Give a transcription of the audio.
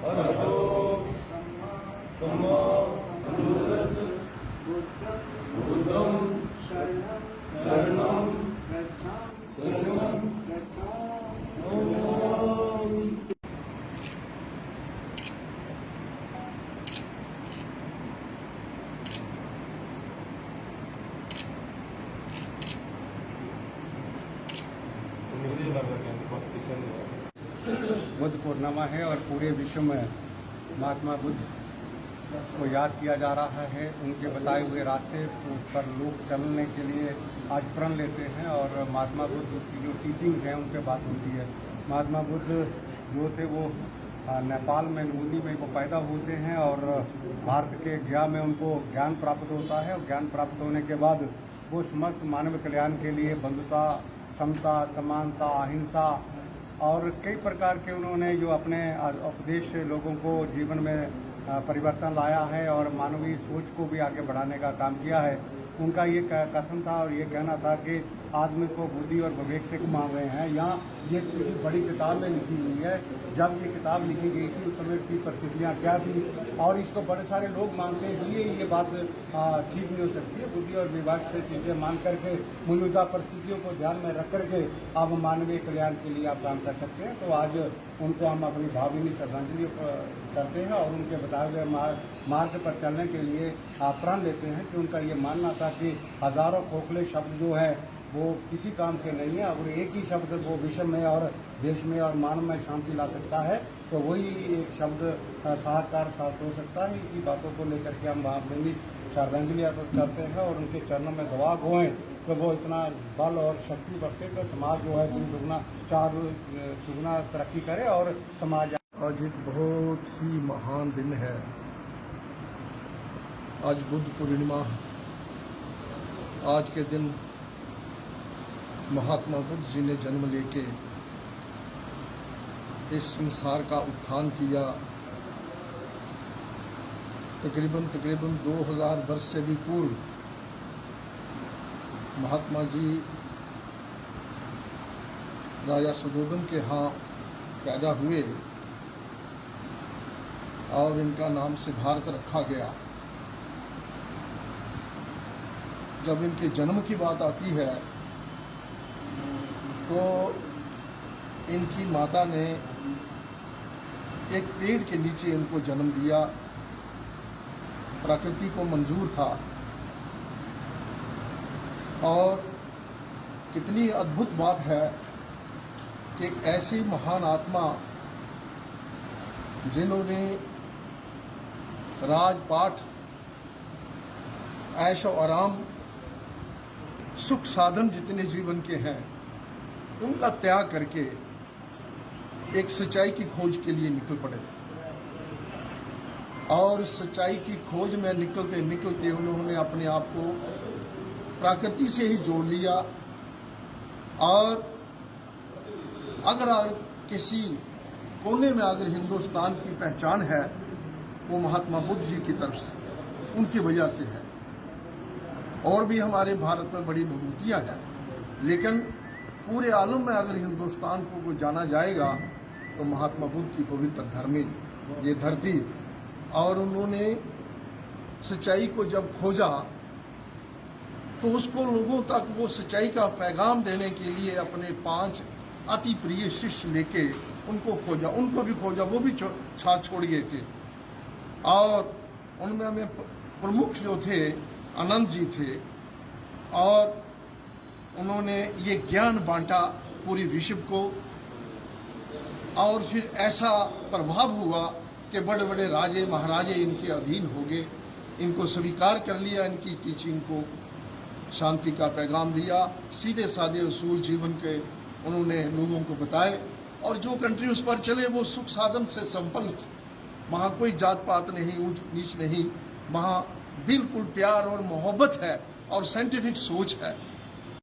अरहतो सम्मा बुद्धं शरणं गच्छामि। बुद्ध पूर्णिमा है और पूरे विश्व में महात्मा बुद्ध को याद किया जा रहा है। उनके बताए हुए रास्ते पर लोग चलने के लिए आज प्रण लेते हैं और महात्मा बुद्ध की जो टीचिंग है उन पर बात होती है। महात्मा बुद्ध जो थे वो नेपाल में लुम्बिनी में वो पैदा होते हैं और भारत के गया में उनको ज्ञान प्राप्त होता है और ज्ञान प्राप्त होने के बाद वो समस्त मानव कल्याण के लिए बंधुता, समता, समानता, अहिंसा और कई प्रकार के उन्होंने जो अपने उपदेश लोगों को जीवन में परिवर्तन लाया है और मानवीय सोच को भी आगे बढ़ाने का काम किया है। उनका ये कथन था और ये कहना था कि आदमी को बुद्धि और विवेक से मान रहे हैं। यहाँ ये किसी बड़ी किताब में लिखी हुई है। जब ये किताब लिखी गई थी उस समय की परिस्थितियाँ क्या थी और इसको बड़े सारे लोग मानते हैं, इसलिए ये बात ठीक नहीं हो सकती है। बुद्धि और विवेक से चीज़ें मान करके मौजूदा परिस्थितियों को ध्यान में रख करके आप मानवीय कल्याण के लिए आप काम कर सकते हैं। तो आज उनको हम अपनी भावभीनी श्रद्धांजलि करते हैं और उनके बताए हुए मार्ग पर चलने के लिए प्रण लेते हैं कि उनका ये मानना था कि हजारों खोखले शब्द जो है वो किसी काम के नहीं है और एक ही शब्द वो विश्व में और देश में और मानव में शांति ला सकता है। तो वही एक शब्द साकार साथ हो सकता है। इसी बातों को लेकर के हम भावभीनी श्रद्धांजलि अर्पित करते हैं और उनके चरणों में दुआ गोएं कि वो इतना बल और शक्ति बख्शे कि समाज जो है दुगना तरक्की करे और समाज। आज एक बहुत ही महान दिन है। आज बुद्ध पूर्णिमा है। आज के दिन महात्मा बुद्ध जी ने जन्म लेके इस संसार का उत्थान किया। तकरीबन 2000 वर्ष से भी पूर्व महात्मा जी राजा सुधोधन के यहाँ पैदा हुए और इनका नाम सिद्धार्थ रखा गया। जब इनके जन्म की बात आती है तो इनकी माता ने एक पेड़ के नीचे इनको जन्म दिया। प्रकृति को मंजूर था और कितनी अद्भुत बात है कि एक ऐसी महान आत्मा जिन्होंने राजपाट, ऐशो आराम, सुख साधन जितने जीवन के हैं उनका त्याग करके एक सच्चाई की खोज के लिए निकल पड़े और सच्चाई की खोज में निकलते निकलते उन्होंने अपने आप को प्रकृति से ही जोड़ लिया। और अगर किसी कोने में अगर हिंदुस्तान की पहचान है वो महात्मा बुद्ध जी की तरफ से, उनकी वजह से है। और भी हमारे भारत में बड़ी विभूतियाँ हैं, लेकिन पूरे आलम में अगर हिंदुस्तान को जाना जाएगा तो महात्मा बुद्ध की पवित्र धरती ये धरती। और उन्होंने सच्चाई को जब खोजा तो उसको लोगों तक वो सच्चाई का पैगाम देने के लिए अपने 5 अति प्रिय शिष्य लेके उनको खोजा, उनको भी खोजा, वो भी साथ छोड़ गए थे। और उनमें हमें प्रमुख जो थे आनंद जी थे और उन्होंने ये ज्ञान बांटा पूरी विश्व को। और फिर ऐसा प्रभाव हुआ कि बड़े बड़े राजे महाराजे इनके अधीन हो गए, इनको स्वीकार कर लिया, इनकी टीचिंग को, शांति का पैगाम दिया, सीधे साधे उसूल जीवन के उन्होंने लोगों को बताए। और जो कंट्री उस पर चले वो सुख साधन से संपन्न, वहाँ कोई जात पात नहीं, ऊंच नीच नहीं, वहाँ बिल्कुल प्यार और मोहब्बत है और साइंटिफिक सोच है।